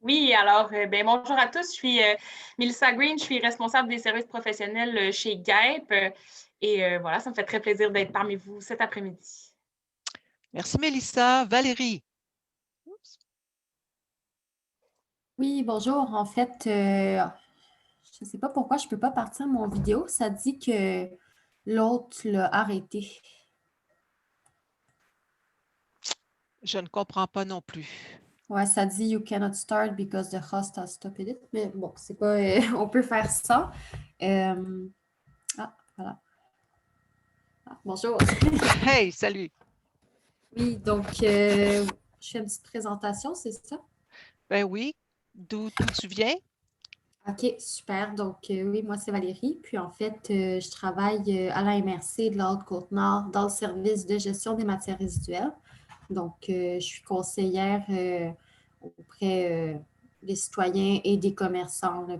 Oui, alors, bonjour à tous. Je suis Mélissa Green, je suis responsable des services professionnels chez GAEP. Voilà, ça me fait très plaisir d'être parmi vous cet après-midi. Merci Mélissa. Valérie. Oups. Oui, bonjour. En fait, je ne sais pas pourquoi je ne peux pas partir mon vidéo. Ça dit que l'autre l'a arrêté. Je ne comprends pas non plus. Ouais, ça dit You cannot start because the host has stopped it. Mais bon, c'est pas. On peut faire ça. Voilà. Ah, bonjour. Hey, salut. Oui, donc, je fais une petite présentation, c'est ça? Ben oui. D'où tu viens? OK, super. Donc, oui, moi, c'est Valérie. Puis, en fait, je travaille à la MRC de la Haute-Côte-Nord dans le service de gestion des matières résiduelles. Donc, je suis conseillère auprès des citoyens et des commerçants là,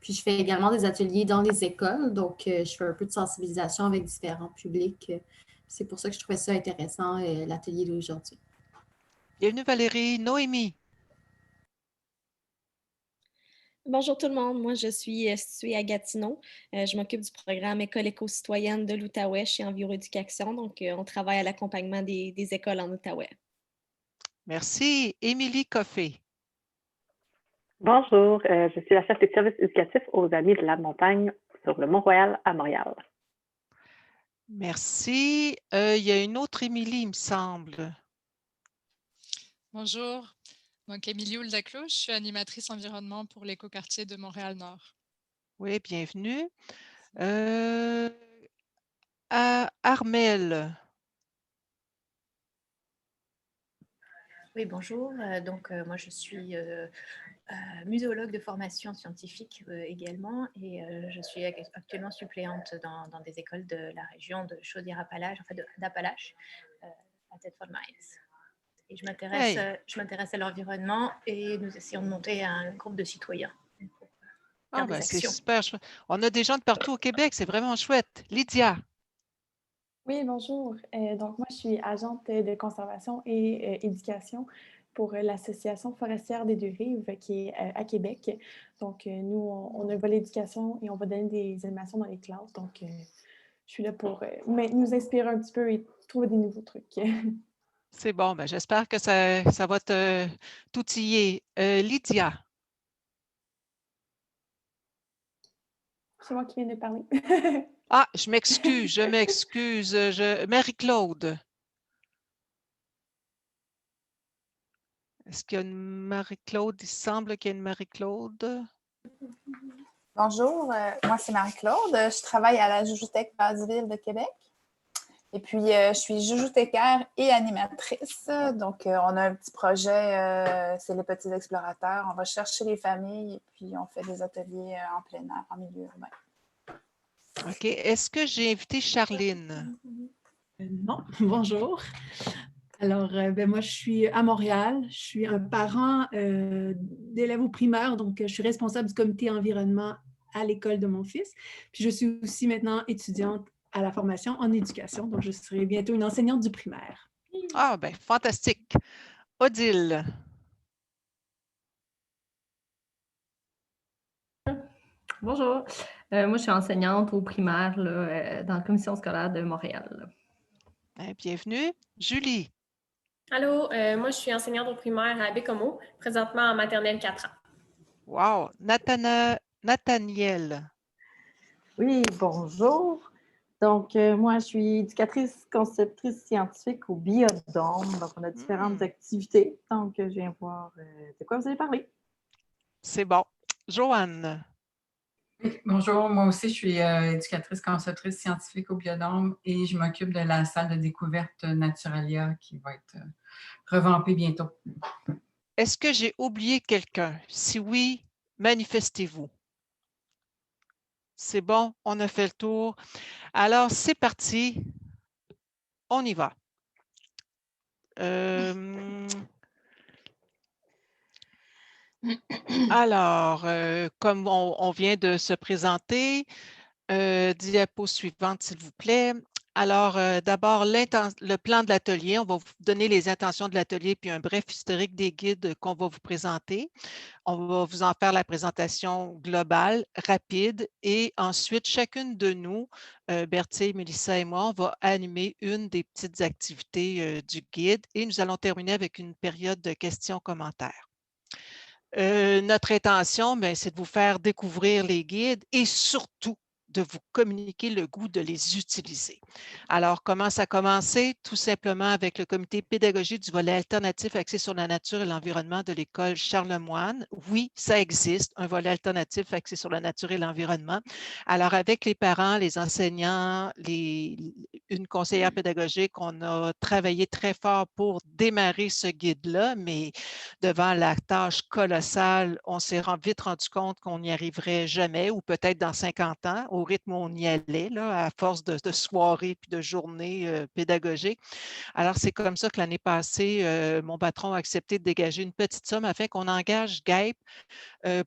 puis, je fais également des ateliers dans les écoles. Donc, je fais un peu de sensibilisation avec différents publics. C'est pour ça que je trouvais ça intéressant, l'atelier d'aujourd'hui. Bienvenue Valérie. Noémie. Bonjour tout le monde, moi je suis située à Gatineau. Je m'occupe du programme École éco-citoyenne de l'Outaouais chez Enviroéducation. Donc, on travaille à l'accompagnement des écoles en Outaouais. Merci. Émilie Coffey. Bonjour, je suis la chef des services éducatifs aux Amis de la Montagne sur le Mont-Royal à Montréal. Merci. Il y a une autre Émilie, il me semble. Bonjour, donc Émilie Houle-Daclos, je suis animatrice environnement pour l'écoquartier de Montréal-Nord. Oui, bienvenue. Armelle. Oui, bonjour. Moi, je suis muséologue de formation scientifique également et je suis actuellement suppléante dans des écoles de la région de Chaudière-Appalaches, en fait d'Appalaches, à Thetford Mines. Et je m'intéresse à l'environnement et nous essayons de monter un groupe de citoyens pour faire des C'est actions. super. On a des gens de partout au Québec, c'est vraiment chouette. Lydia. Oui, bonjour. Donc, moi, je suis agente de conservation et éducation pour l'Association forestière des Deux-Rives qui est à Québec. Donc, nous, on a un volet éducation et on va donner des animations dans les classes. Donc, je suis là pour nous inspirer un petit peu et trouver des nouveaux trucs. C'est bon, j'espère que ça va t'outiller. Lydia. C'est moi qui viens de parler. Ah, je m'excuse. Marie-Claude. Est-ce qu'il y a une Marie-Claude? Il semble qu'il y a une Marie-Claude. Bonjour, moi c'est Marie-Claude. Je travaille à la Joujouthèque Basse-Ville de Québec. Et puis, je suis joujoutécaire et animatrice. Donc, on a un petit projet, c'est les petits explorateurs. On va chercher les familles et puis on fait des ateliers en plein air, en milieu urbain. OK. Est-ce que j'ai invité Charline? Non, bonjour. Alors, moi, je suis à Montréal. Je suis un parent d'élèves au primaire, donc je suis responsable du comité environnement à l'école de mon fils. Puis, je suis aussi maintenant étudiante à la formation en éducation, donc je serai bientôt une enseignante du primaire. Ah, fantastique. Odile. Bonjour, moi je suis enseignante au primaire dans la commission scolaire de Montréal. Bienvenue. Julie. Allô, moi je suis enseignante au primaire à Bécomo, présentement en maternelle 4 ans. Wow, Nathaniel. Oui, bonjour. Donc, moi, je suis éducatrice conceptrice scientifique au Biodôme. Donc, on a différentes activités. Donc, je viens voir de quoi vous allez parler. C'est bon. Joanne. Oui, bonjour, moi aussi, je suis éducatrice conceptrice scientifique au Biodôme et je m'occupe de la salle de découverte Naturalia qui va être revampée bientôt. Est-ce que j'ai oublié quelqu'un? Si oui, manifestez-vous. C'est bon, on a fait le tour. Alors, c'est parti. On y va. Alors, comme on vient de se présenter, diapo suivante, s'il vous plaît. Alors, d'abord, le plan de l'atelier. On va vous donner les intentions de l'atelier puis un bref historique des guides qu'on va vous présenter. On va vous en faire la présentation globale, rapide, et ensuite, chacune de nous, Berthier, Mélissa et moi, on va animer une des petites activités du guide et nous allons terminer avec une période de questions-commentaires. Notre intention, c'est de vous faire découvrir les guides et surtout de vous communiquer le goût de les utiliser. Alors, comment ça a commencé? Tout simplement avec le comité pédagogique du volet alternatif axé sur la nature et l'environnement de l'école Charlemagne. Oui, ça existe, un volet alternatif axé sur la nature et l'environnement. Alors, avec les parents, les enseignants, une conseillère pédagogique, on a travaillé très fort pour démarrer ce guide-là, mais devant la tâche colossale, on s'est vite rendu compte qu'on n'y arriverait jamais ou peut-être dans 50 ans, au rythme où on y allait, là, à force de soirées puis de journées pédagogiques. Alors, c'est comme ça que l'année passée, mon patron a accepté de dégager une petite somme afin qu'on engage GAEP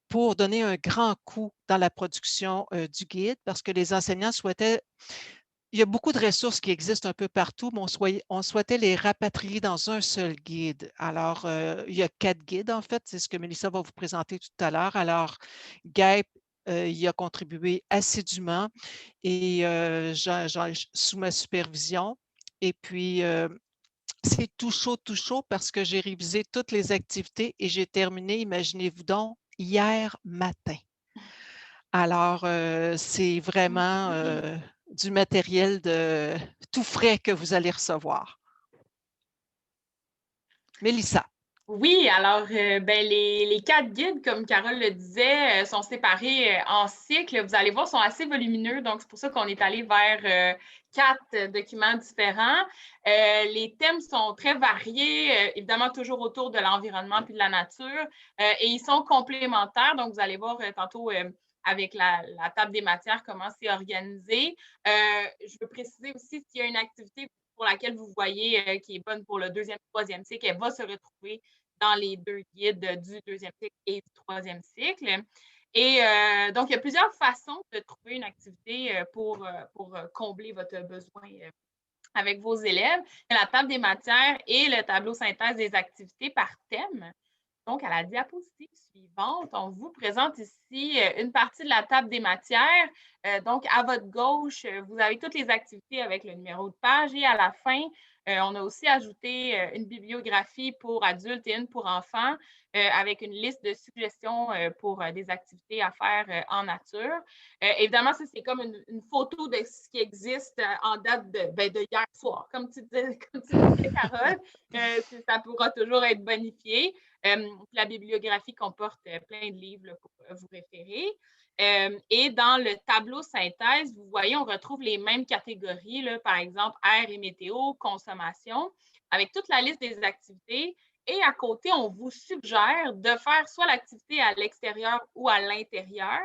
pour donner un grand coup dans la production du guide parce que les enseignants souhaitaient. Il y a beaucoup de ressources qui existent un peu partout, mais on souhaitait les rapatrier dans un seul guide. Alors, il y a 4 guides, en fait, c'est ce que Mélissa va vous présenter tout à l'heure. Alors, GAEP y a contribué assidûment et sous ma supervision. Et puis, c'est tout chaud parce que j'ai révisé toutes les activités et j'ai terminé, imaginez-vous donc, hier matin. Alors, c'est vraiment du matériel de tout frais que vous allez recevoir. Mélissa. Oui, alors les 4 guides, comme Carole le disait, sont séparés en cycles. Vous allez voir, sont assez volumineux, donc c'est pour ça qu'on est allé vers 4 documents différents. Les thèmes sont très variés, évidemment toujours autour de l'environnement puis de la nature, et ils sont complémentaires. Donc, vous allez voir tantôt avec la table des matières comment c'est organisé. Je veux préciser aussi s'il y a une activité pour laquelle vous voyez qui est bonne pour le 2e, 3e cycle, elle va se retrouver dans les 2 guides du 2e cycle et du 3e cycle. Et donc, il y a plusieurs façons de trouver une activité pour combler votre besoin avec vos élèves. Il y a la table des matières et le tableau synthèse des activités par thème. Donc, à la diapositive suivante, on vous présente ici une partie de la table des matières. Donc, à votre gauche, vous avez toutes les activités avec le numéro de page et à la fin, on a aussi ajouté une bibliographie pour adultes et une pour enfants avec une liste de suggestions pour des activités à faire en nature. Évidemment, ça, c'est comme une photo de ce qui existe en date de hier soir. Comme tu disais, Carole, ça pourra toujours être bonifié. La bibliographie comporte plein de livres là, pour vous référer. Et dans le tableau synthèse, vous voyez, on retrouve les mêmes catégories, là, par exemple, air et météo, consommation, avec toute la liste des activités. Et à côté, on vous suggère de faire soit l'activité à l'extérieur ou à l'intérieur.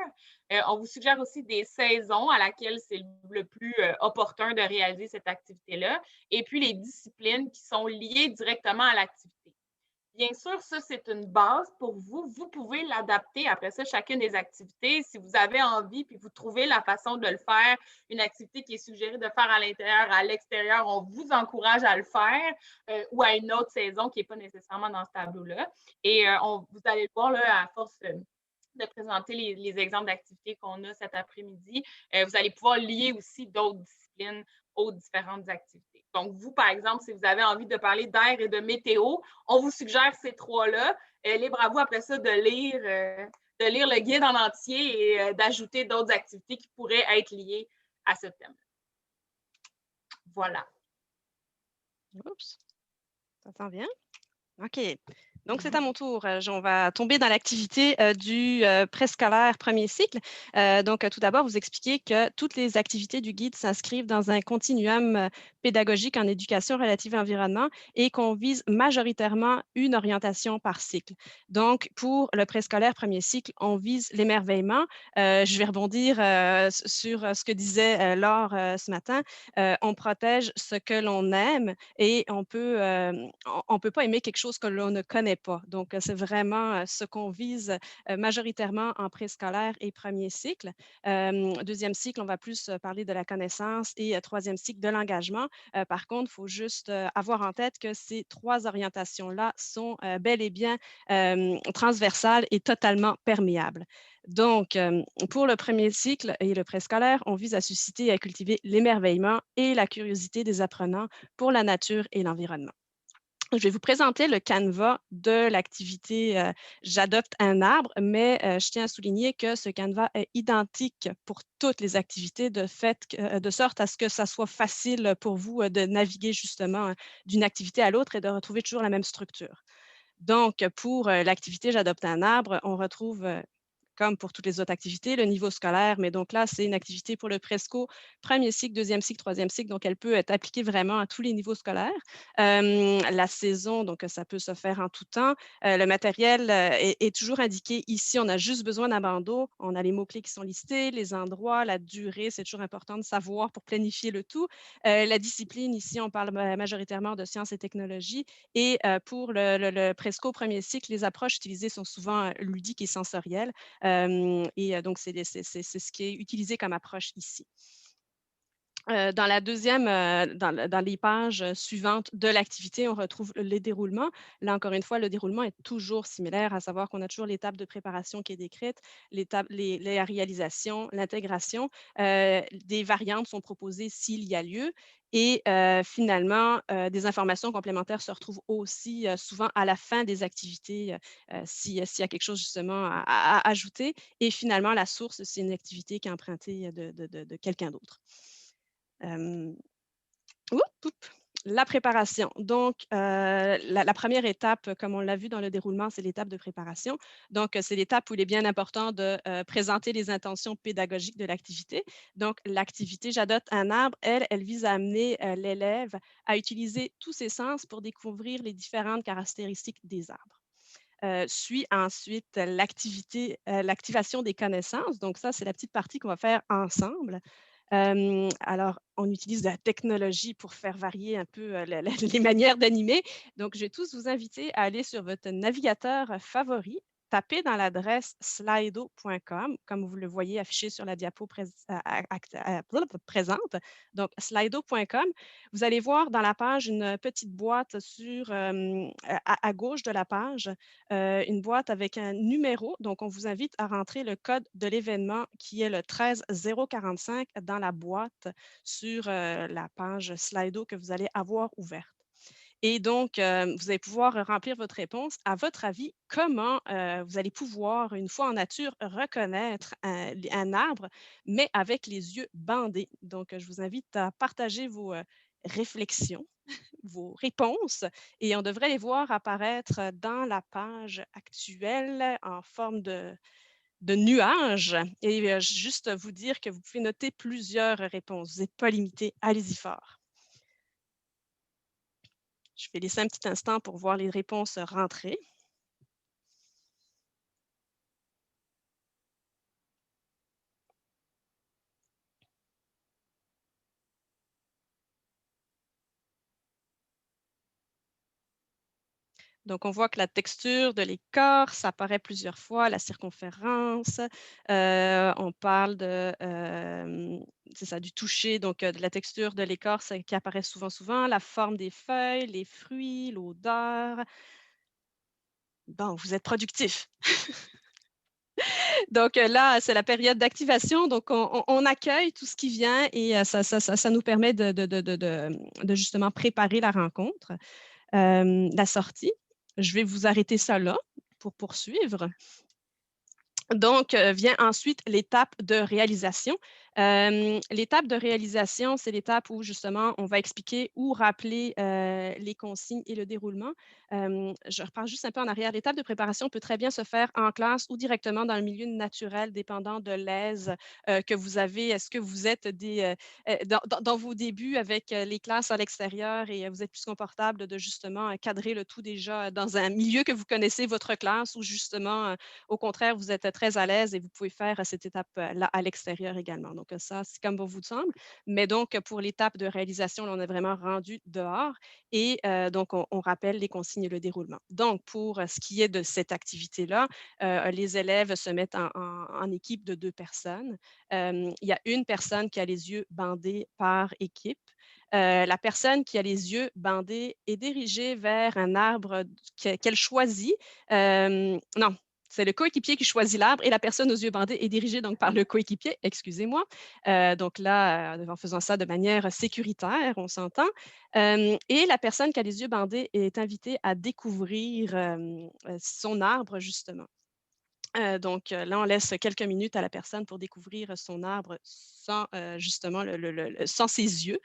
On vous suggère aussi des saisons à laquelle c'est le plus opportun de réaliser cette activité-là. Et puis, les disciplines qui sont liées directement à l'activité. Bien sûr, ça, c'est une base pour vous. Vous pouvez l'adapter après ça, chacune des activités. Si vous avez envie puis vous trouvez la façon de le faire, une activité qui est suggérée de faire à l'intérieur, à l'extérieur, on vous encourage à le faire ou à une autre saison qui n'est pas nécessairement dans ce tableau-là. Et vous allez le voir là, à force de présenter les exemples d'activités qu'on a cet après-midi. Vous allez pouvoir lier aussi d'autres disciplines aux différentes activités. Donc, vous, par exemple, si vous avez envie de parler d'air et de météo, on vous suggère ces 3-là. Libre à vous, après ça, de lire le guide en entier et d'ajouter d'autres activités qui pourraient être liées à ce thème. Voilà. Oups. Ça s'en vient? OK. Donc, c'est à mon tour. On va tomber dans l'activité du préscolaire premier cycle. Donc, tout d'abord, vous expliquer que toutes les activités du guide s'inscrivent dans un continuum pédagogiques en éducation relative à l'environnement et qu'on vise majoritairement une orientation par cycle. Donc, pour le préscolaire premier cycle, on vise l'émerveillement. Je vais rebondir sur ce que disait Laure ce matin. On protège ce que l'on aime et on peut pas aimer quelque chose que l'on ne connaît pas. Donc, c'est vraiment ce qu'on vise majoritairement en préscolaire et premier cycle. Deuxième cycle, on va plus parler de la connaissance et troisième cycle de l'engagement. Par contre, il faut juste avoir en tête que ces 3 orientations-là sont bel et bien transversales et totalement perméables. Donc, pour le premier cycle et le préscolaire, on vise à susciter et à cultiver l'émerveillement et la curiosité des apprenants pour la nature et l'environnement. Je vais vous présenter le canevas de l'activité J'adopte un arbre, mais je tiens à souligner que ce canevas est identique pour toutes les activités, de sorte à ce que ça soit facile pour vous de naviguer justement d'une activité à l'autre et de retrouver toujours la même structure. Donc, pour l'activité J'adopte un arbre, on retrouve comme pour toutes les autres activités, le niveau scolaire, mais donc là, c'est une activité pour le presco, premier cycle, deuxième cycle, troisième cycle, donc elle peut être appliquée vraiment à tous les niveaux scolaires. La saison, donc ça peut se faire en tout temps. Le matériel est toujours indiqué ici, on a juste besoin d'un bandeau, on a les mots-clés qui sont listés, les endroits, la durée, c'est toujours important de savoir pour planifier le tout. La discipline, ici, on parle majoritairement de sciences et technologies, et pour le presco premier cycle, les approches utilisées sont souvent ludiques et sensorielles. Donc, c'est ce qui est utilisé comme approche ici. Dans la deuxième, dans les pages suivantes de l'activité, on retrouve le déroulement. Là, encore une fois, le déroulement est toujours similaire, à savoir qu'on a toujours l'étape de préparation qui est décrite, la réalisation, l'intégration. Des variantes sont proposées s'il y a lieu. Et finalement, des informations complémentaires se retrouvent aussi souvent à la fin des activités s'il y a quelque chose justement à ajouter. Et finalement, la source, c'est une activité qui est empruntée de quelqu'un d'autre. La préparation. Donc, la première étape, comme on l'a vu dans le déroulement, c'est l'étape de préparation. Donc, c'est l'étape où il est bien important de présenter les intentions pédagogiques de l'activité. Donc, l'activité J'adopte un arbre, elle vise à amener l'élève à utiliser tous ses sens pour découvrir les différentes caractéristiques des arbres. Suit ensuite l'activation des connaissances. Donc, ça, c'est la petite partie qu'on va faire ensemble. Alors, on utilise de la technologie pour faire varier un peu les manières d'animer. Donc, je vais tous vous inviter à aller sur votre navigateur favori, taper dans l'adresse slido.com, comme vous le voyez affiché sur la diapo présente. Donc, slido.com. Vous allez voir dans la page une petite boîte à gauche de la page, une boîte avec un numéro. Donc, on vous invite à rentrer le code de l'événement qui est le 13045 dans la boîte sur la page Slido que vous allez avoir ouverte. Et donc, vous allez pouvoir remplir votre réponse. À votre avis, comment vous allez pouvoir, une fois en nature, reconnaître un arbre, mais avec les yeux bandés? Donc, je vous invite à partager vos réflexions, vos réponses, et on devrait les voir apparaître dans la page actuelle en forme de nuages. Et juste vous dire que vous pouvez noter plusieurs réponses. Vous n'êtes pas limité. Allez-y fort. Je vais laisser un petit instant pour voir les réponses rentrer. Donc, on voit que la texture de l'écorce apparaît plusieurs fois, la circonférence. On parle c'est ça, du toucher, donc de la texture de l'écorce qui apparaît souvent, la forme des feuilles, les fruits, l'odeur. Bon, vous êtes productif. Donc là, c'est la période d'activation. Donc, on accueille tout ce qui vient et ça nous permet de justement préparer la rencontre, la sortie. Je vais vous arrêter ça là pour poursuivre. Donc, vient ensuite l'étape de réalisation. L'étape de réalisation, c'est l'étape où justement on va expliquer ou rappeler les consignes et le déroulement. Je repars juste un peu en arrière. L'étape de préparation peut très bien se faire en classe ou directement dans le milieu naturel, dépendant de l'aise que vous avez. Est-ce que vous êtes dans vos débuts avec les classes à l'extérieur et vous êtes plus confortable de justement cadrer le tout déjà dans un milieu que vous connaissez, votre classe, ou justement, au contraire, vous êtes très à l'aise et vous pouvez faire cette étape-là à l'extérieur également. Donc, ça, c'est comme bon vous semble. Mais donc, pour l'étape de réalisation, là, on est vraiment rendu dehors et donc, on rappelle les consignes et le déroulement. Donc, pour ce qui est de cette activité-là, les élèves se mettent en équipe de 2 personnes. Il y a une personne qui a les yeux bandés par équipe. La personne qui a les yeux bandés est dirigée vers un arbre qu'elle choisit. Non, c'est le coéquipier qui choisit l'arbre et la personne aux yeux bandés est dirigée donc par le coéquipier, excusez-moi. Donc là, en faisant ça de manière sécuritaire, on s'entend. Et la personne qui a les yeux bandés est invitée à découvrir son arbre, justement. Donc là, on laisse quelques minutes à la personne pour découvrir son arbre sans justement sans ses yeux.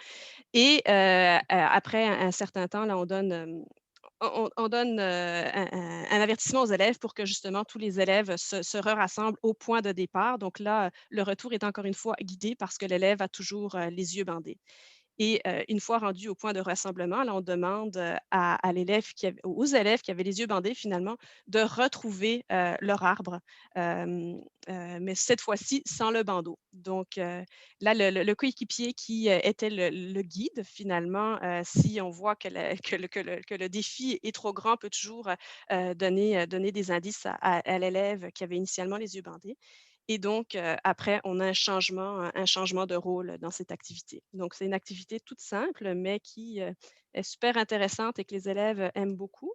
Et après un certain temps, là, on donne un avertissement aux élèves pour que justement tous les élèves se rassemblent au point de départ. Donc là, le retour est encore une fois guidé parce que l'élève a toujours les yeux bandés. Et une fois rendu au point de rassemblement, là, on demande aux élèves qui avaient les yeux bandés, finalement, de retrouver leur arbre, mais cette fois-ci sans le bandeau. Donc là, le coéquipier qui était le guide, finalement, si on voit que le défi est trop grand, peut toujours donner des indices à l'élève qui avait initialement les yeux bandés. Et donc, après, on a un changement de rôle dans cette activité. Donc, c'est une activité toute simple, mais qui est super intéressante et que les élèves aiment beaucoup.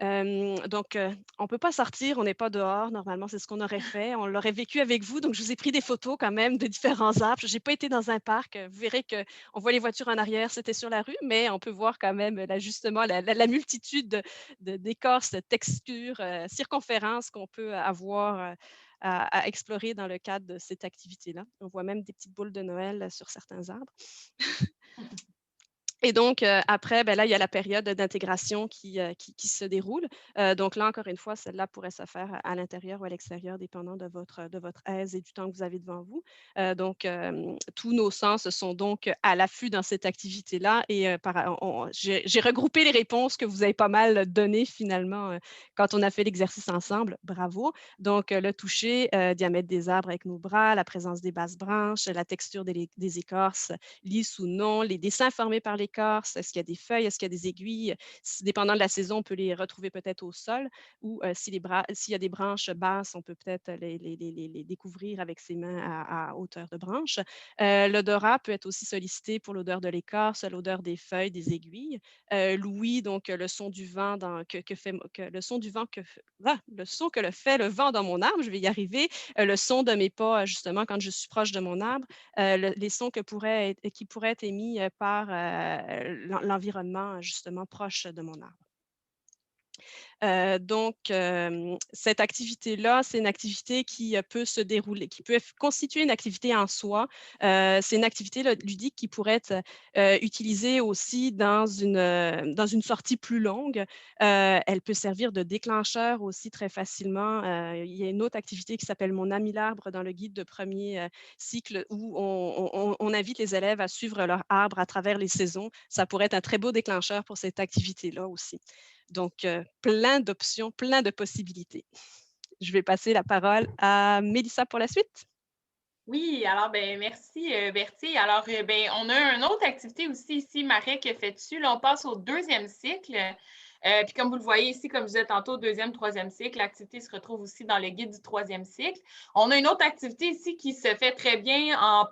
Donc, on ne peut pas sortir, on n'est pas dehors. Normalement, c'est ce qu'on aurait fait. On l'aurait vécu avec vous. Donc, je vous ai pris des photos quand même de différents arbres. Je n'ai pas été dans un parc. Vous verrez qu'on voit les voitures en arrière, c'était sur la rue, mais on peut voir quand même justement la multitude d'écorces, de textures, circonférences qu'on peut avoir à explorer dans le cadre de cette activité-là. On voit même des petites boules de Noël sur certains arbres. Et donc, après, ben là, il y a la période d'intégration qui se déroule. Donc là, encore une fois, celle-là pourrait se faire à l'intérieur ou à l'extérieur, dépendant de votre aise et du temps que vous avez devant vous. Donc, tous nos sens sont donc à l'affût dans cette activité-là. Et j'ai regroupé les réponses que vous avez pas mal données finalement quand on a fait l'exercice ensemble. Bravo. Donc, le toucher, diamètre des arbres avec nos bras, la présence des basses branches, la texture des écorces, lisses ou non, les dessins formés par l'écorce, est-ce qu'il y a des feuilles, est-ce qu'il y a des aiguilles? Dépendant de la saison, on peut les retrouver peut-être au sol ou s'il y a des branches basses, on peut peut-être les découvrir avec ses mains à hauteur de branche. L'odorat peut être aussi sollicité pour l'odeur de l'écorce, l'odeur des feuilles, des aiguilles. L'ouïe, donc le son du vent le son que le fait le vent dans mon arbre, je vais y arriver, le son de mes pas justement quand je suis proche de mon arbre, les sons qui pourraient être émis par l'environnement justement proche de mon arbre. Donc, cette activité-là, c'est une activité qui peut se dérouler, qui peut constituer une activité en soi. C'est une activité ludique qui pourrait être utilisée aussi dans une sortie plus longue. Elle peut servir de déclencheur aussi très facilement. Il y a une autre activité qui s'appelle Mon ami l'arbre dans le guide de premier cycle où on invite les élèves à suivre leur arbre à travers les saisons. Ça pourrait être un très beau déclencheur pour cette activité-là aussi. Donc, plein d'options, plein de possibilités. Je vais passer la parole à Mélissa pour la suite. Oui, alors merci Bertie. Alors, on a une autre activité aussi ici, Marek qui a fait dessus. Là, on passe au 2e cycle. Puis comme vous le voyez ici, comme je disais tantôt, 2e, 3e cycle, l'activité se retrouve aussi dans le guide du 3e cycle. On a une autre activité ici qui se fait très bien en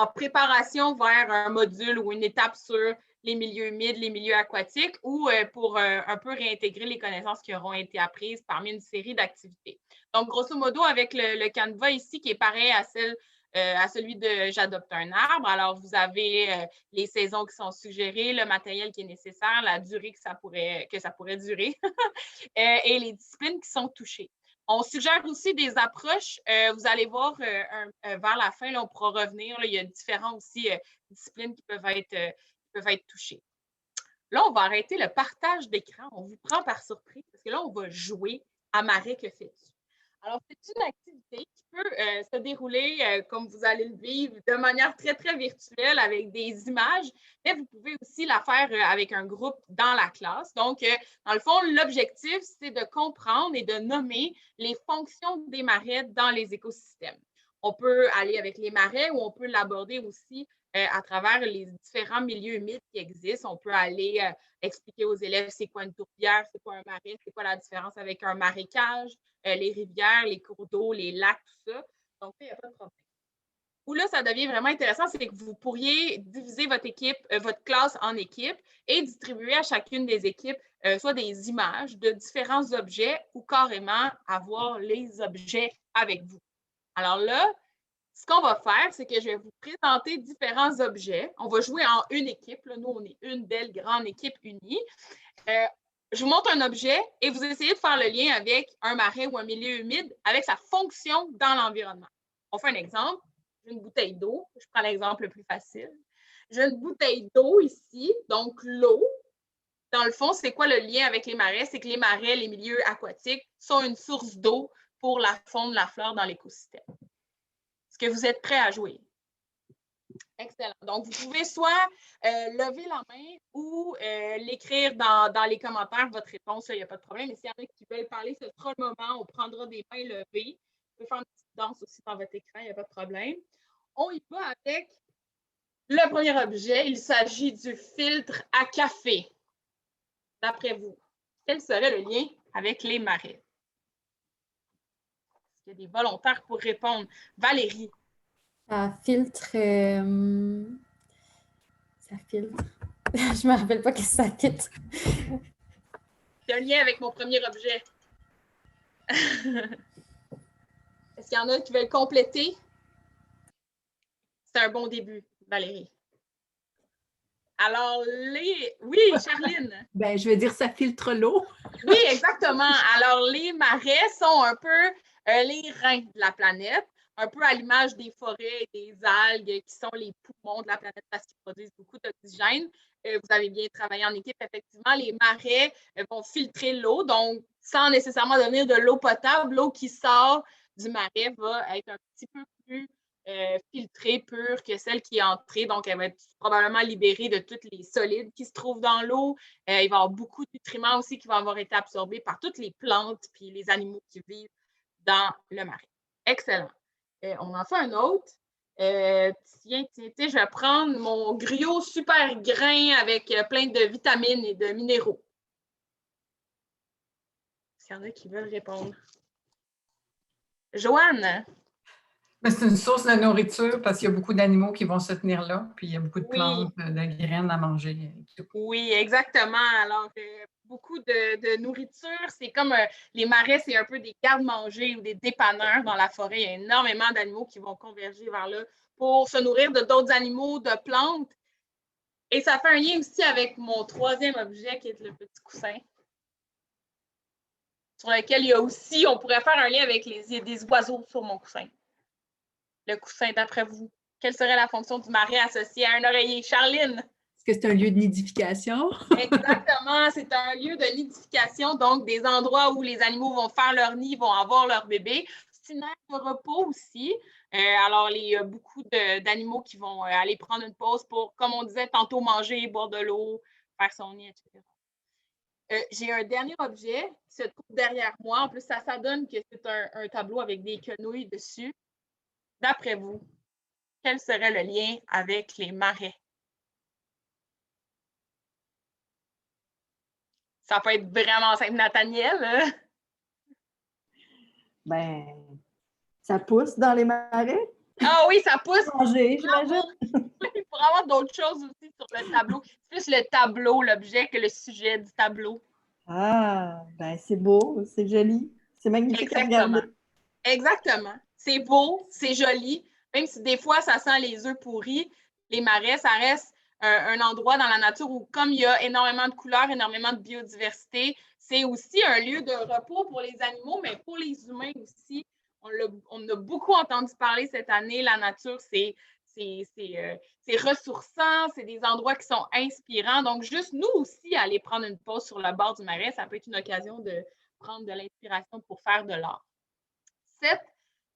préparation vers un module ou une étape sur les milieux humides, les milieux aquatiques, ou pour un peu réintégrer les connaissances qui auront été apprises parmi une série d'activités. Donc, grosso modo, avec le canevas ici qui est pareil à celui de J'adopte un arbre. Alors, vous avez les saisons qui sont suggérées, le matériel qui est nécessaire, la durée que ça pourrait durer et les disciplines qui sont touchées. On suggère aussi des approches. Vous allez voir vers la fin, là, on pourra revenir. Là, il y a différentes aussi disciplines qui peuvent être touchées. Là, on va arrêter le partage d'écran. On vous prend par surprise parce que là, on va jouer à Marais, que fais-tu? Alors, c'est une activité qui peut se dérouler comme vous allez le vivre de manière très, très virtuelle avec des images, mais vous pouvez aussi la faire avec un groupe dans la classe. Donc, dans le fond, l'objectif, c'est de comprendre et de nommer les fonctions des marais dans les écosystèmes. On peut aller avec les marais ou on peut l'aborder aussi à travers les différents milieux humides qui existent. On peut aller expliquer aux élèves c'est quoi une tourbière, c'est quoi un marais, c'est quoi la différence avec un marécage, les rivières, les cours d'eau, les lacs, tout ça. Donc, il n'y a pas de problème. Où là, ça devient vraiment intéressant, c'est que vous pourriez diviser votre classe en équipes et distribuer à chacune des équipes soit des images de différents objets ou carrément avoir les objets avec vous. Alors là, ce qu'on va faire, c'est que je vais vous présenter différents objets. On va jouer en une équipe. Là, nous, on est une belle grande équipe unie. Je vous montre un objet et vous essayez de faire le lien avec un marais ou un milieu humide avec sa fonction dans l'environnement. On fait un exemple. J'ai une bouteille d'eau. Je prends l'exemple le plus facile. J'ai une bouteille d'eau ici, donc l'eau. Dans le fond, c'est quoi le lien avec les marais? C'est que les marais, les milieux aquatiques, sont une source d'eau pour la faune, la flore dans l'écosystème. Est-ce que vous êtes prêts à jouer? Excellent. Donc, vous pouvez soit lever la main ou l'écrire dans les commentaires, votre réponse, il n'y a pas de problème. Et s'il y en a qui veulent parler, ce sera le moment. On prendra des mains levées. Vous pouvez faire une petite danse aussi dans votre écran, il n'y a pas de problème. On y va avec le premier objet. Il s'agit du filtre à café. D'après vous, quel serait le lien avec les marais? Est-ce qu'il y a des volontaires pour répondre? Valérie. Ça filtre. Ça filtre. Je ne me rappelle pas qu'est-ce que ça filtre. C'est un lien avec mon premier objet. Est-ce qu'il y en a qui veulent compléter? C'est un bon début, Valérie. Alors, oui, Charline. Ben, je vais dire ça filtre l'eau. Oui, exactement. Alors, les marais sont un peu les reins de la planète, un peu à l'image des forêts et des algues qui sont les poumons de la planète parce qu'ils produisent beaucoup d'oxygène. Vous avez bien travaillé en équipe, effectivement. Les marais vont filtrer l'eau, donc sans nécessairement devenir de l'eau potable, l'eau qui sort du marais va être un petit peu plus filtrée, pure que celle qui est entrée. Donc, elle va être probablement libérée de tous les solides qui se trouvent dans l'eau. Il va y avoir beaucoup de nutriments aussi qui vont avoir été absorbés par toutes les plantes puis les animaux qui vivent dans le marais. Excellent. On en fait un autre. Tiens, je vais prendre mon griot super grain avec plein de vitamines et de minéraux. Est-ce qu'il y en a qui veulent répondre? Joanne? C'est une source de nourriture parce qu'il y a beaucoup d'animaux qui vont se tenir là, puis il y a beaucoup de plantes, de graines à manger. Oui, exactement. Alors, beaucoup de nourriture. C'est comme les marais, c'est un peu des garde-manger ou des dépanneurs dans la forêt. Il y a énormément d'animaux qui vont converger vers là pour se nourrir de d'autres animaux, de plantes. Et ça fait un lien aussi avec mon troisième objet qui est le petit coussin, sur lequel il y a aussi, on pourrait faire un lien avec des oiseaux sur mon coussin. Le coussin, d'après vous, quelle serait la fonction du marais associé à un oreiller? Charline? Est-ce que c'est un lieu de nidification? Exactement, c'est un lieu de nidification, donc des endroits où les animaux vont faire leur nid, vont avoir leur bébé. C'est une aire de repos aussi. Alors, il y a beaucoup d'animaux qui vont aller prendre une pause pour, comme on disait tantôt, manger, boire de l'eau, faire son nid, etc. J'ai un dernier objet qui se trouve derrière moi. En plus, ça donne que c'est un tableau avec des quenouilles dessus. D'après vous, quel serait le lien avec les marais? Ça peut être vraiment simple, Nathaniel. Ben, ça pousse dans les marais. Ah oui, ça pousse. Manger, j'imagine. Il pourrait avoir d'autres choses aussi sur le tableau. C'est plus le tableau, l'objet, que le sujet du tableau. Ah, ben c'est beau, c'est joli, c'est magnifique à regarder. Exactement. C'est beau, c'est joli. Même si des fois, ça sent les œufs pourris, les marais, ça reste un endroit dans la nature où, comme il y a énormément de couleurs, énormément de biodiversité, C'est aussi un lieu de repos pour les animaux, mais pour les humains aussi. On a beaucoup entendu parler cette année. La nature, c'est ressourçant, c'est des endroits qui sont inspirants. Donc, juste nous aussi, aller prendre une pause sur le bord du marais, ça peut être une occasion de prendre de l'inspiration pour faire de l'art. Cette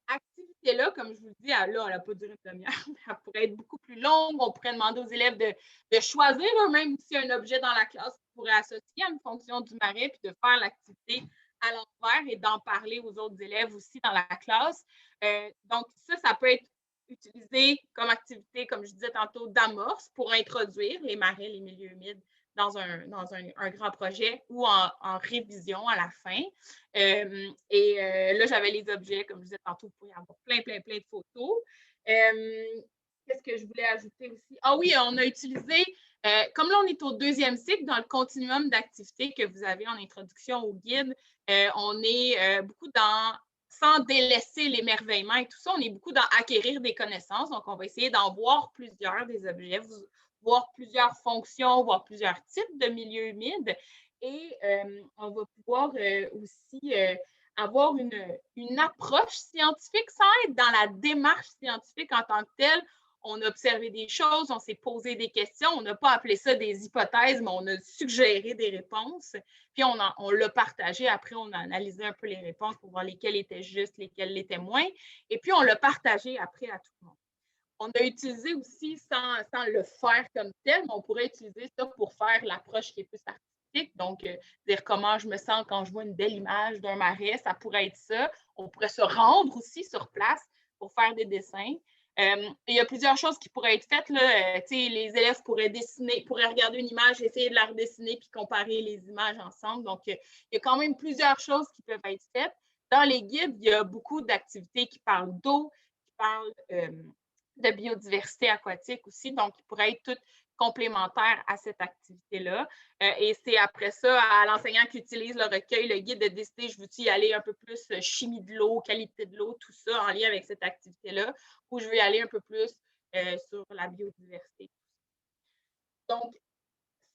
activité-là, comme je vous le dis, elle n'a pas duré une demi-heure, mais elle pourrait être beaucoup plus longue. On pourrait demander aux élèves de choisir eux-mêmes aussi un objet dans la classe qu'ils pourraient associer à une fonction du marais, puis de faire l'activité à l'envers et d'en parler aux autres élèves aussi dans la classe. Donc, ça peut être utilisé comme activité, comme je disais tantôt, d'amorce pour introduire les marais, les milieux humides dans un grand projet ou en révision à la fin. Là, j'avais les objets, comme je disais tantôt, vous pouvez avoir plein de photos. Qu'est-ce que je voulais ajouter aussi? Ah oui, on a utilisé, comme là, on est au 2e cycle, dans le continuum d'activités que vous avez en introduction au guide, on est beaucoup dans, sans délaisser l'émerveillement et tout ça, on est beaucoup dans acquérir des connaissances. Donc, on va essayer d'en voir plusieurs des objets, voir plusieurs fonctions, voir plusieurs types de milieux humides. Et on va pouvoir aussi avoir une approche scientifique sans être dans la démarche scientifique en tant que telle. On a observé des choses, on s'est posé des questions, on n'a pas appelé ça des hypothèses, mais on a suggéré des réponses. Puis on l'a partagé. Après, on a analysé un peu les réponses pour voir lesquelles étaient justes, lesquelles l'étaient moins. Et puis, on l'a partagé après à tout le monde. On a utilisé aussi, sans le faire comme tel, mais on pourrait utiliser ça pour faire l'approche qui est plus artistique. Donc, dire comment je me sens quand je vois une belle image d'un marais, ça pourrait être ça. On pourrait se rendre aussi sur place pour faire des dessins. Il y a plusieurs choses qui pourraient être faites. Là. Les élèves pourraient regarder une image, essayer de la redessiner puis comparer les images ensemble. Donc, il y a quand même plusieurs choses qui peuvent être faites. Dans les guides, il y a beaucoup d'activités qui parlent d'eau, qui parlent de biodiversité aquatique aussi, donc qui pourraient être toutes complémentaires à cette activité-là. Et c'est après ça, à l'enseignant qui utilise le recueil, le guide, de décider, je veux-tu y aller un peu plus chimie de l'eau, qualité de l'eau, tout ça en lien avec cette activité-là, ou je veux y aller un peu plus sur la biodiversité. Donc,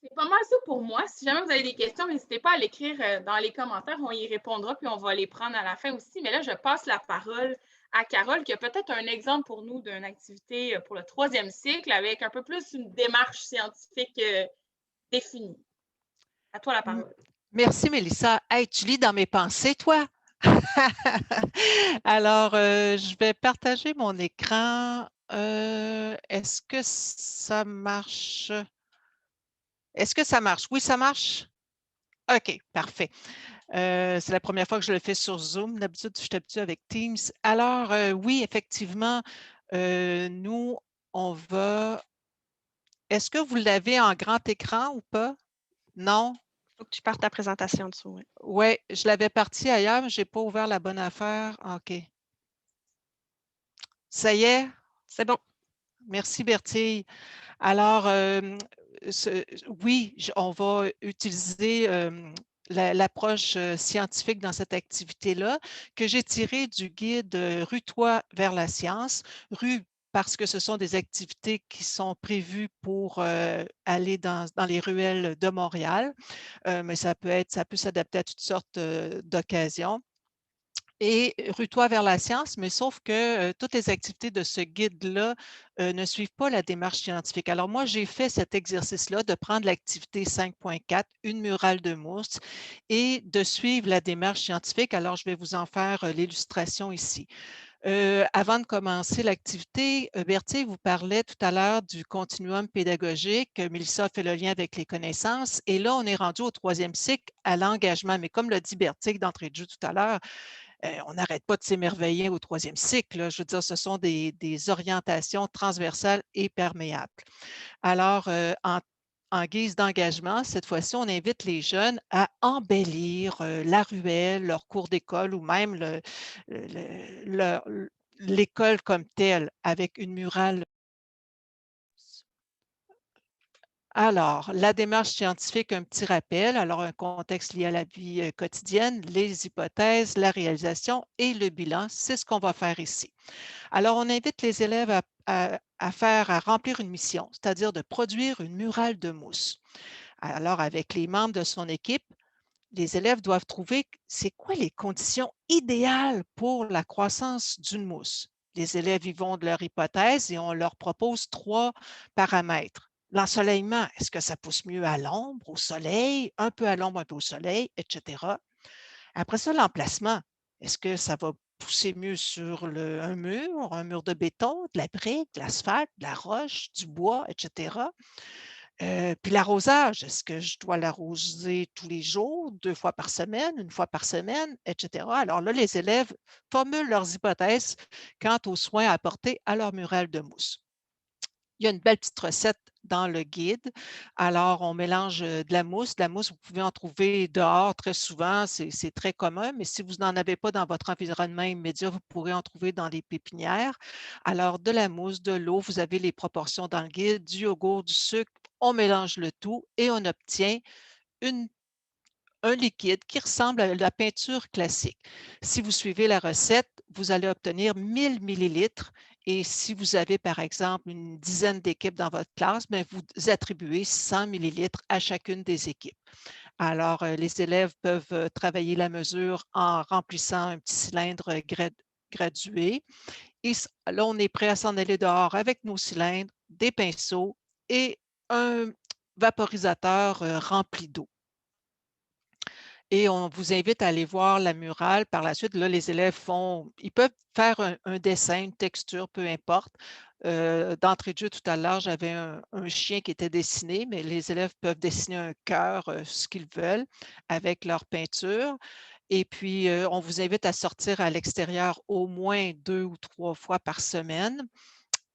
c'est pas mal ça pour moi. Si jamais vous avez des questions, n'hésitez pas à l'écrire dans les commentaires. On y répondra, puis on va les prendre à la fin aussi. Mais là, je passe la parole à Carole, qui a peut-être un exemple pour nous d'une activité pour le 3e cycle avec un peu plus une démarche scientifique définie. À toi la parole. Merci, Mélissa. Hey, tu lis dans mes pensées, toi? Alors, je vais partager mon écran. Est-ce que ça marche? Est-ce que ça marche? Oui, ça marche? OK, parfait. C'est la première fois que je le fais sur Zoom. D'habitude, je suis habituée avec Teams. Alors, oui, effectivement, nous, on va… Est-ce que vous l'avez en grand écran ou pas? Non? Il faut que tu partes ta présentation dessous. Oui, ouais, je l'avais partie ailleurs, mais je n'ai pas ouvert la bonne affaire. OK. Ça y est? C'est bon. Merci, Bertille. Alors, oui, on va utiliser l'approche scientifique dans cette activité-là que j'ai tirée du guide Rue-toi vers la science. Rue, parce que ce sont des activités qui sont prévues pour aller dans les ruelles de Montréal, mais ça peut s'adapter à toutes sortes d'occasions. Et Rue-toi vers la science, mais sauf que toutes les activités de ce guide-là ne suivent pas la démarche scientifique. Alors moi, j'ai fait cet exercice-là de prendre l'activité 5.4, une murale de mousse, et de suivre la démarche scientifique. Alors, je vais vous en faire l'illustration ici. Avant de commencer l'activité, Berthier vous parlait tout à l'heure du continuum pédagogique. Mélissa fait le lien avec les connaissances. Et là, on est rendu au 3e cycle à l'engagement. Mais comme l'a dit Berthier d'entrée de jeu tout à l'heure, on n'arrête pas de s'émerveiller au 3e cycle. Là. Je veux dire, ce sont des orientations transversales et perméables. Alors, en guise d'engagement, cette fois-ci, on invite les jeunes à embellir la ruelle, leur cours d'école ou même l'école comme telle avec une murale. Alors, la démarche scientifique, un petit rappel. Alors, un contexte lié à la vie quotidienne, les hypothèses, la réalisation et le bilan. C'est ce qu'on va faire ici. Alors, on invite les élèves à remplir une mission, c'est-à-dire de produire une murale de mousse. Alors, avec les membres de son équipe, les élèves doivent trouver c'est quoi les conditions idéales pour la croissance d'une mousse. Les élèves y vont de leur hypothèse et on leur propose 3 paramètres. L'ensoleillement, est-ce que ça pousse mieux à l'ombre, au soleil, un peu à l'ombre, un peu au soleil, etc. Après ça, l'emplacement, est-ce que ça va pousser mieux sur un mur de béton, de la brique, de l'asphalte, de la roche, du bois, etc. Puis l'arrosage, est-ce que je dois l'arroser tous les jours, 2 fois par semaine, 1 fois par semaine, etc. Alors là, les élèves formulent leurs hypothèses quant aux soins à apporter à leur murale de mousse. Il y a une belle petite recette dans le guide. Alors, on mélange de la mousse. De la mousse, vous pouvez en trouver dehors très souvent, c'est très commun, mais si vous n'en avez pas dans votre environnement immédiat, vous pourrez en trouver dans les pépinières. Alors, de la mousse, de l'eau, vous avez les proportions dans le guide, du yogourt, du sucre, on mélange le tout et on obtient un liquide qui ressemble à la peinture classique. Si vous suivez la recette, vous allez obtenir 1000 millilitres et si vous avez, par exemple, une dizaine d'équipes dans votre classe, bien, vous attribuez 100 millilitres à chacune des équipes. Alors, les élèves peuvent travailler la mesure en remplissant un petit cylindre gradué. Et là, on est prêt à s'en aller dehors avec nos cylindres, des pinceaux et un vaporisateur rempli d'eau. Et on vous invite à aller voir la murale par la suite. Là, les élèves ils peuvent faire un dessin, une texture, peu importe. D'entrée de jeu, tout à l'heure, j'avais un chien qui était dessiné, mais les élèves peuvent dessiner un cœur, ce qu'ils veulent, avec leur peinture. Et puis, on vous invite à sortir à l'extérieur au moins 2 ou 3 fois par semaine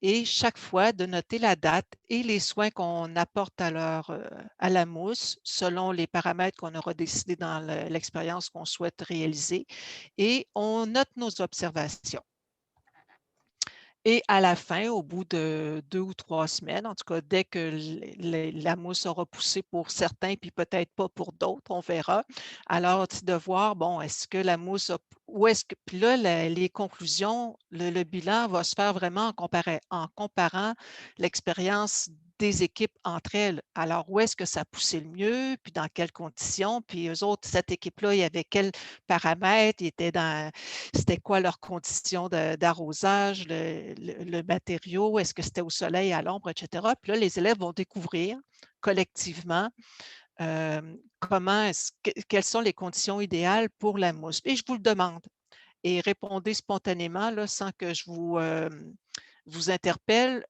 et chaque fois de noter la date et les soins qu'on apporte à la mousse selon les paramètres qu'on aura décidé dans l'expérience qu'on souhaite réaliser et on note nos observations. Et à la fin, au bout de 2 ou 3 semaines, en tout cas, dès que la mousse aura poussé pour certains, puis peut-être pas pour d'autres, on verra. Alors, de voir, bon, est-ce que la mousse où est-ce que. Puis là, les conclusions, le bilan va se faire vraiment en comparant l'expérience des équipes entre elles. Alors, où est-ce que ça a poussé le mieux, puis dans quelles conditions, puis eux autres, cette équipe-là, il y avait quels paramètres, c'était quoi leurs conditions d'arrosage, le matériau, est-ce que c'était au soleil, à l'ombre, etc. Puis là, les élèves vont découvrir collectivement quelles sont les conditions idéales pour la mousse. Et je vous le demande. Et répondez spontanément, là, sans que je vous interpelle.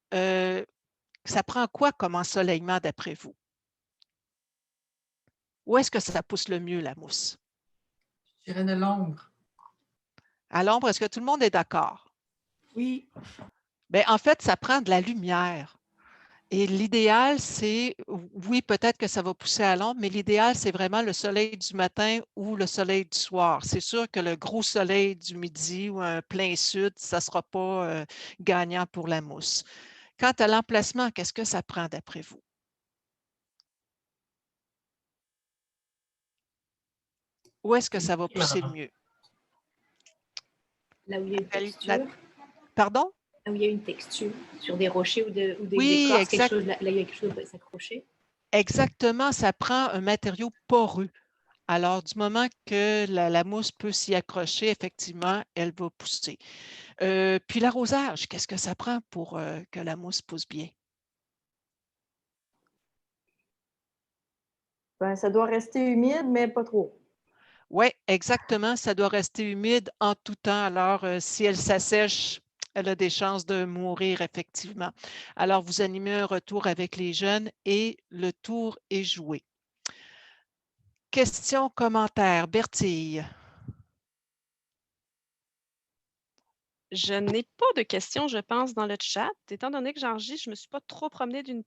Ça prend quoi comme ensoleillement d'après vous? Où est-ce que ça pousse le mieux, la mousse? Je dirais de l'ombre. À l'ombre, est-ce que tout le monde est d'accord? Oui. Bien, en fait, ça prend de la lumière. Et l'idéal, c'est, oui, peut-être que ça va pousser à l'ombre, mais l'idéal, c'est vraiment le soleil du matin ou le soleil du soir. C'est sûr que le gros soleil du midi ou un plein sud, ça ne sera pas gagnant pour la mousse. Quant à l'emplacement, qu'est-ce que ça prend d'après vous? Où est-ce que ça va pousser le mieux? Là où il y a une texture. Pardon? Là où il y a une texture, sur des rochers ou des oui, écorces, quelque chose, là, il y a quelque chose qui va s'accrocher. Exactement, ça prend un matériau poreux. Alors, du moment que la mousse peut s'y accrocher, effectivement, elle va pousser. Puis l'arrosage, qu'est-ce que ça prend pour que la mousse pousse bien? Ben, ça doit rester humide, mais pas trop. Oui, exactement. Ça doit rester humide en tout temps. Alors, si elle s'assèche, elle a des chances de mourir, effectivement. Alors, vous animez un retour avec les jeunes et le tour est joué. Questions, commentaires. Bertille. Je n'ai pas de questions, je pense, dans le chat. Étant donné que j'enregistre, je ne me suis pas trop promenée d'une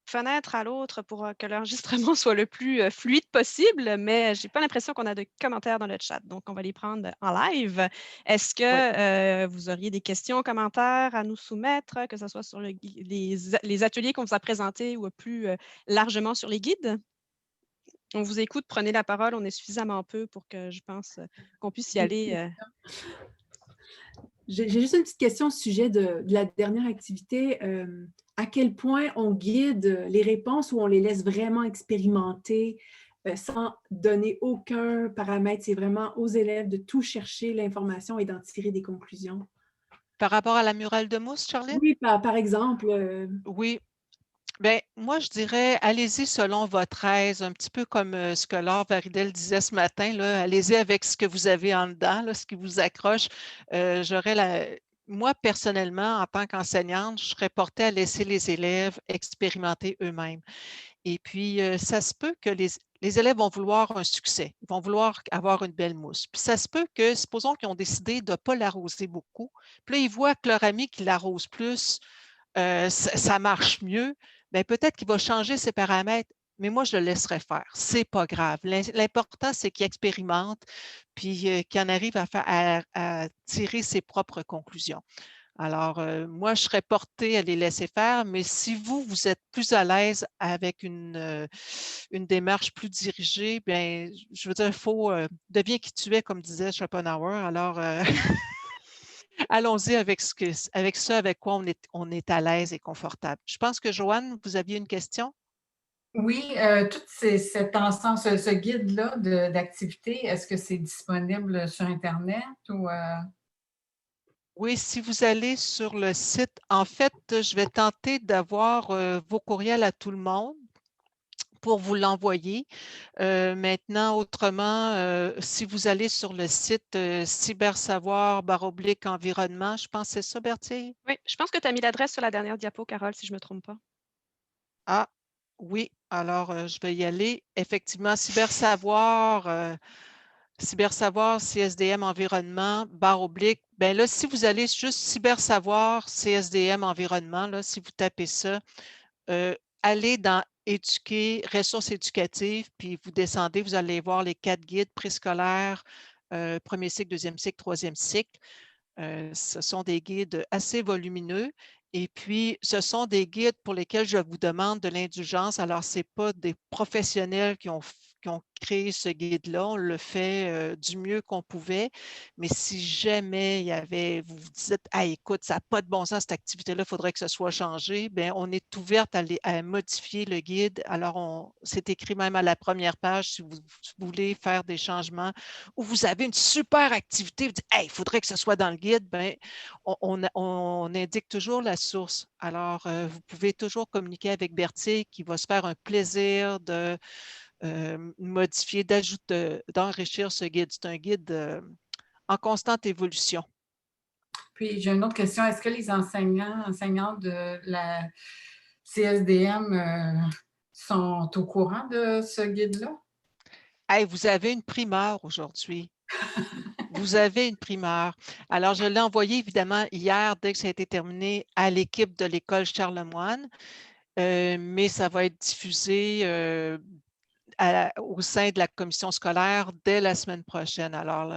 fenêtre à l'autre pour que l'enregistrement soit le plus fluide possible, mais je n'ai pas l'impression qu'on a de commentaires dans le chat, donc on va les prendre en live. Est-ce que vous auriez des questions, commentaires à nous soumettre, que ce soit sur les ateliers qu'on vous a présentés ou plus largement sur les guides? On vous écoute, prenez la parole, on est suffisamment peu pour que je pense qu'on puisse y aller. J'ai juste une petite question au sujet de la dernière activité. À quel point on guide les réponses ou on les laisse vraiment expérimenter sans donner aucun paramètre. C'est vraiment aux élèves de tout chercher l'information et d'en tirer des conclusions. Par rapport à la murale de mousse, Charline? Oui, par exemple. Oui. Bien, moi, je dirais, allez-y selon votre aise, un petit peu comme ce que Laure Varidel disait ce matin, là, allez-y avec ce que vous avez en dedans, là, ce qui vous accroche. Moi, personnellement, en tant qu'enseignante, je serais portée à laisser les élèves expérimenter eux-mêmes. Et puis, ça se peut que les élèves vont vouloir un succès, ils vont vouloir avoir une belle mousse. Puis ça se peut que, supposons qu'ils ont décidé de ne pas l'arroser beaucoup, puis là, ils voient que leur ami qui l'arrose plus, ça marche mieux, bien, peut-être qu'il va changer ses paramètres, mais moi, je le laisserai faire. Ce n'est pas grave. L'important, c'est qu'il expérimente, puis qu'il en arrive à tirer ses propres conclusions. Alors, moi, je serais portée à les laisser faire, mais si vous êtes plus à l'aise avec une démarche plus dirigée, bien, je veux dire, il faut deviens qui tu es, comme disait Schopenhauer. Alors, allons-y avec ça avec quoi on est à l'aise et confortable. Je pense que, Joanne, vous aviez une question? Oui, tout cet ensemble, ce guide-là d'activités, est-ce que c'est disponible sur Internet ou… Oui, si vous allez sur le site, en fait, je vais tenter d'avoir vos courriels à tout le monde pour vous l'envoyer. Maintenant, autrement, si vous allez sur le site cybersavoir/environnement, je pense que c'est ça, Berthier? Oui, je pense que tu as mis l'adresse sur la dernière diapo, Carole, si je ne me trompe pas. Ah, oui. Alors, je vais y aller. Effectivement, cybersavoir, CSDM environnement, /. Bien là, si vous allez juste cybersavoir, CSDM environnement, là, si vous tapez ça, allez dans éduquer, ressources éducatives, puis vous descendez, vous allez voir les 4 guides préscolaires, premier cycle, deuxième cycle, troisième cycle. Ce sont des guides assez volumineux. Et puis, ce sont des guides pour lesquels je vous demande de l'indulgence. Alors, ce n'est pas des professionnels qui ont créé ce guide-là. On le fait du mieux qu'on pouvait. Mais si jamais vous vous dites, ah, écoute, ça n'a pas de bon sens, cette activité-là, il faudrait que ce soit changé, bien, on est ouverte à modifier le guide. Alors, c'est écrit même à la première page si vous voulez faire des changements ou vous avez une super activité, vous dites, hey, il faudrait que ce soit dans le guide, bien, on indique toujours la source. Alors, vous pouvez toujours communiquer avec Berthier qui va se faire un plaisir de modifier, d'enrichir ce guide. C'est un guide en constante évolution. Puis, j'ai une autre question. Est-ce que les enseignants de la CSDM sont au courant de ce guide-là? Hey, vous avez une primeur aujourd'hui. Vous avez une primeur. Alors, je l'ai envoyé évidemment hier, dès que ça a été terminé, à l'équipe de l'école Charlemagne, mais ça va être diffusé au sein de la commission scolaire dès la semaine prochaine. Alors,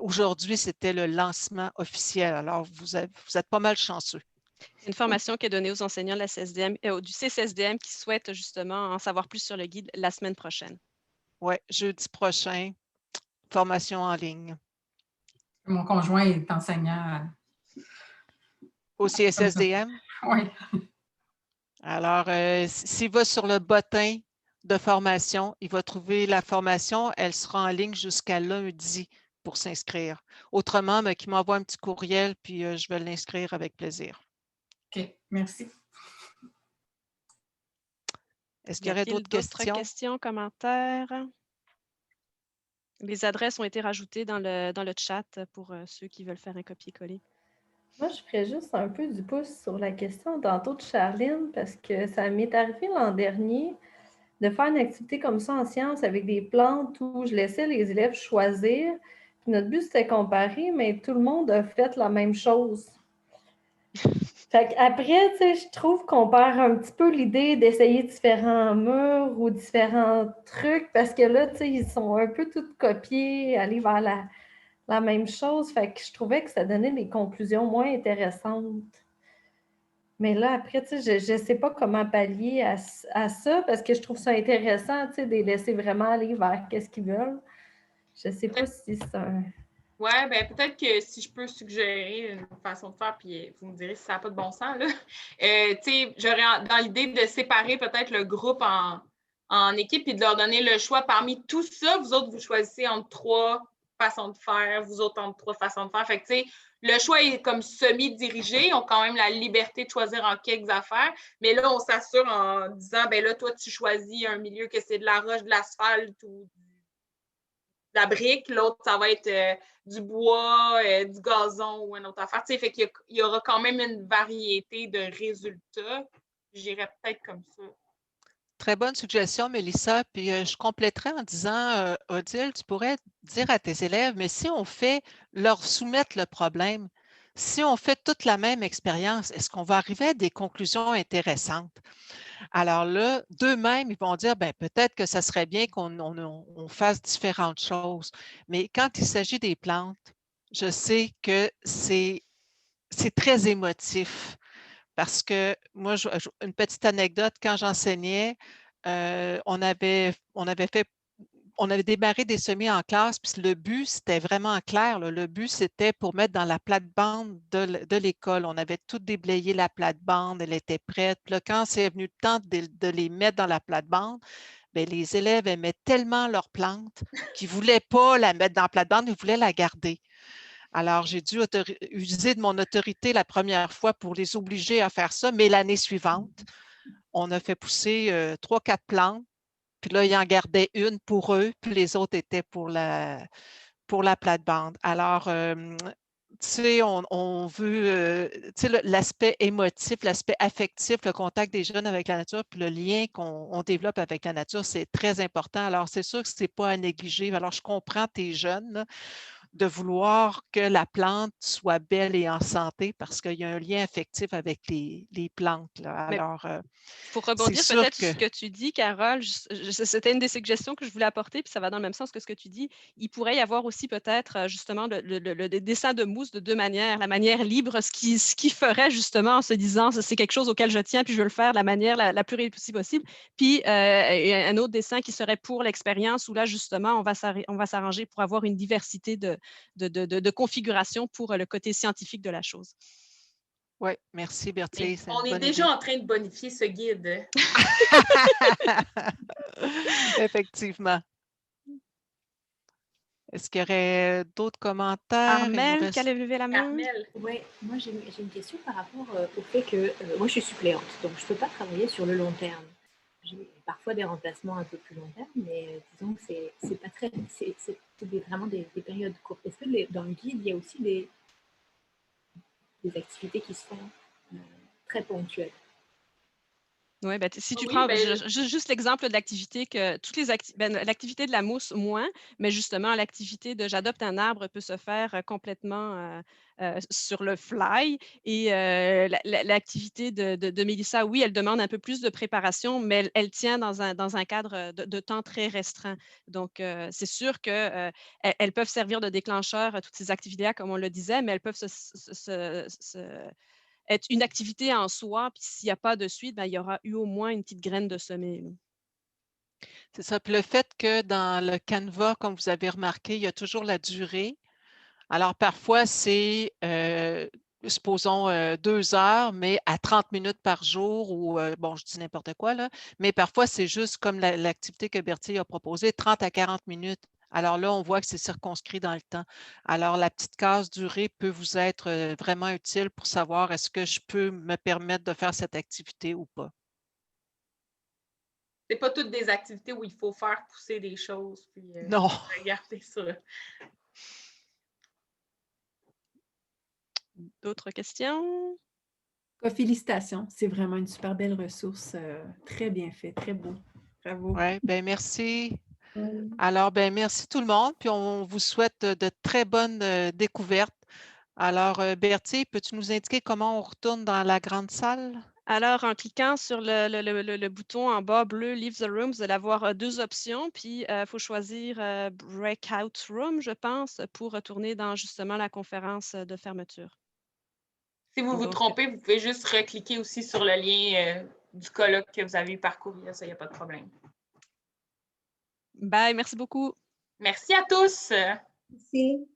aujourd'hui, c'était le lancement officiel. Alors, vous êtes pas mal chanceux. C'est une formation qui est donnée aux enseignants de la CSDM, du CSDM qui souhaitent justement en savoir plus sur le guide la semaine prochaine. Oui, jeudi prochain, formation en ligne. Mon conjoint est enseignant. Au CSSDM? Oui. Alors, s'il va sur le bottin de formation, il va trouver la formation. Elle sera en ligne jusqu'à lundi pour s'inscrire. Autrement, qu'il m'envoie un petit courriel, puis je vais l'inscrire avec plaisir. OK, merci. Est-ce qu'il y aurait d'autres questions, commentaires? Les adresses ont été rajoutées dans le chat pour ceux qui veulent faire un copier-coller. Moi, je ferais juste un peu du pouce sur la question tantôt de Charline, parce que ça m'est arrivé l'an dernier de faire une activité comme ça en sciences avec des plantes où je laissais les élèves choisir. Puis notre but, c'était comparer, mais tout le monde a fait la même chose. Fait qu'après, tu sais, je trouve qu'on perd un petit peu l'idée d'essayer différents murs ou différents trucs, parce que là, tu sais, ils sont un peu tous copiés, aller vers la même chose. Fait que je trouvais que ça donnait des conclusions moins intéressantes. Mais là, après, tu sais, je ne sais pas comment pallier à ça, parce que je trouve ça intéressant, tu sais, de les laisser vraiment aller vers qu'est-ce qu'ils veulent. Je ne sais pas si c'est un… Oui, bien peut-être que si je peux suggérer une façon de faire, puis vous me direz si ça n'a pas de bon sens, là. Tu sais, j'aurais dans l'idée de séparer peut-être le groupe en en équipe et de leur donner le choix parmi tout ça. Vous autres, vous choisissez entre 3 façons de faire, vous autres entre 3 façons de faire. Fait que, tu sais, le choix est comme semi-dirigé. Ils ont quand même la liberté de choisir en quelques affaires. Mais là, on s'assure en disant, ben là, toi, tu choisis un milieu que c'est de la roche, de l'asphalte ou de la brique. L'autre, ça va être du bois, du gazon ou une autre affaire. Tu sais, fait qu'il y aura quand même une variété de résultats. J'irais peut-être comme ça. Très bonne suggestion, Mélissa. Puis je compléterais en disant, Odile, tu pourrais dire à tes élèves, mais si on fait leur soumettre le problème, si on fait toute la même expérience, est-ce qu'on va arriver à des conclusions intéressantes? Alors là, d'eux-mêmes, ils vont dire, ben, peut-être que ça serait bien qu'on fasse différentes choses. Mais quand il s'agit des plantes, je sais que c'est très émotif. Parce que moi, une petite anecdote, quand j'enseignais, on avait démarré des semis en classe, puis le but, c'était vraiment clair. Là, le but, c'était pour mettre dans la plate-bande de l'école. On avait tout déblayé la plate-bande, elle était prête. Puis là, quand c'est venu le temps de les mettre dans la plate-bande, bien, les élèves aimaient tellement leur plante qu'ils ne voulaient pas la mettre dans la plate-bande, ils voulaient la garder. Alors, j'ai dû user de mon autorité la première fois pour les obliger à faire ça, mais l'année suivante, on a fait pousser 3-4 plantes, puis là, ils en gardaient une pour eux, puis les autres étaient pour la plate-bande. Alors, tu sais, on veut, tu sais, l'aspect émotif, l'aspect affectif, le contact des jeunes avec la nature, puis le lien qu'on développe avec la nature, c'est très important. Alors, c'est sûr que ce n'est pas à négliger. Alors, je comprends tes jeunes, là, de vouloir que la plante soit belle et en santé parce qu'il y a un lien affectif avec les plantes. Là. Alors, pour rebondir peut-être sur ce que tu dis, Carole, c'était une des suggestions que je voulais apporter, puis ça va dans le même sens que ce que tu dis. Il pourrait y avoir aussi peut-être justement le dessin de mousse de deux manières. La manière libre, ce qui ferait justement en se disant c'est quelque chose auquel je tiens, puis je veux le faire de la manière la plus réussie possible. Puis un autre dessin qui serait pour l'expérience où là, justement, on va s'arranger pour avoir une diversité de configuration pour le côté scientifique de la chose. Oui, merci Berthier. On est déjà en train de bonifier ce guide. Effectivement. Est-ce qu'il y aurait d'autres commentaires? Armelle, qui a levé la main. Armelle. Oui, moi j'ai une question par rapport au fait que moi je suis suppléante, donc je ne peux pas travailler sur le long terme. J'ai parfois des remplacements un peu plus long terme, mais disons que c'est pas très, c'est vraiment des périodes courtes. Est-ce que dans le guide, il y a aussi des activités qui sont très ponctuelles? Oui, ben, si tu prends juste l'exemple de l'activité que toutes les l'activité de la mousse, moins, mais justement, l'activité de j'adopte un arbre peut se faire complètement sur le fly. Et l'activité de Mélissa, oui, elle demande un peu plus de préparation, mais elle tient dans un cadre de temps très restreint. Donc, c'est sûr qu'elles peuvent servir de déclencheur à toutes ces activités-là, comme on le disait, mais elles peuvent être une activité en soi, puis s'il n'y a pas de suite, ben, il y aura eu au moins une petite graine de semer. C'est ça. Puis le fait que dans le Canva, comme vous avez remarqué, il y a toujours la durée. Alors, parfois, c'est, supposons, 2 heures, mais à 30 minutes par jour ou, bon, je dis n'importe quoi, là, mais parfois, c'est juste comme l'activité que Berthier a proposée, 30 à 40 minutes. Alors là, on voit que c'est circonscrit dans le temps. Alors, la petite case durée peut vous être vraiment utile pour savoir est-ce que je peux me permettre de faire cette activité ou pas. C'est pas toutes des activités où il faut faire pousser des choses. Puis, non. Regardez ça. D'autres questions? Félicitations. C'est vraiment une super belle ressource. Très bien fait, très beau. Bravo. Oui, bien merci. Alors, ben merci tout le monde, puis on vous souhaite de très bonnes découvertes. Alors, Berthier, peux-tu nous indiquer comment on retourne dans la grande salle? Alors, en cliquant sur le bouton en bas bleu « Leave the room », vous allez avoir 2 options, puis il faut choisir « Breakout room », je pense, pour retourner dans justement la conférence de fermeture. Si vous vous trompez, vous pouvez juste recliquer aussi sur le lien du colloque que vous avez parcouru. Ça, il n'y a pas de problème. Bye, merci beaucoup. Merci à tous. Merci.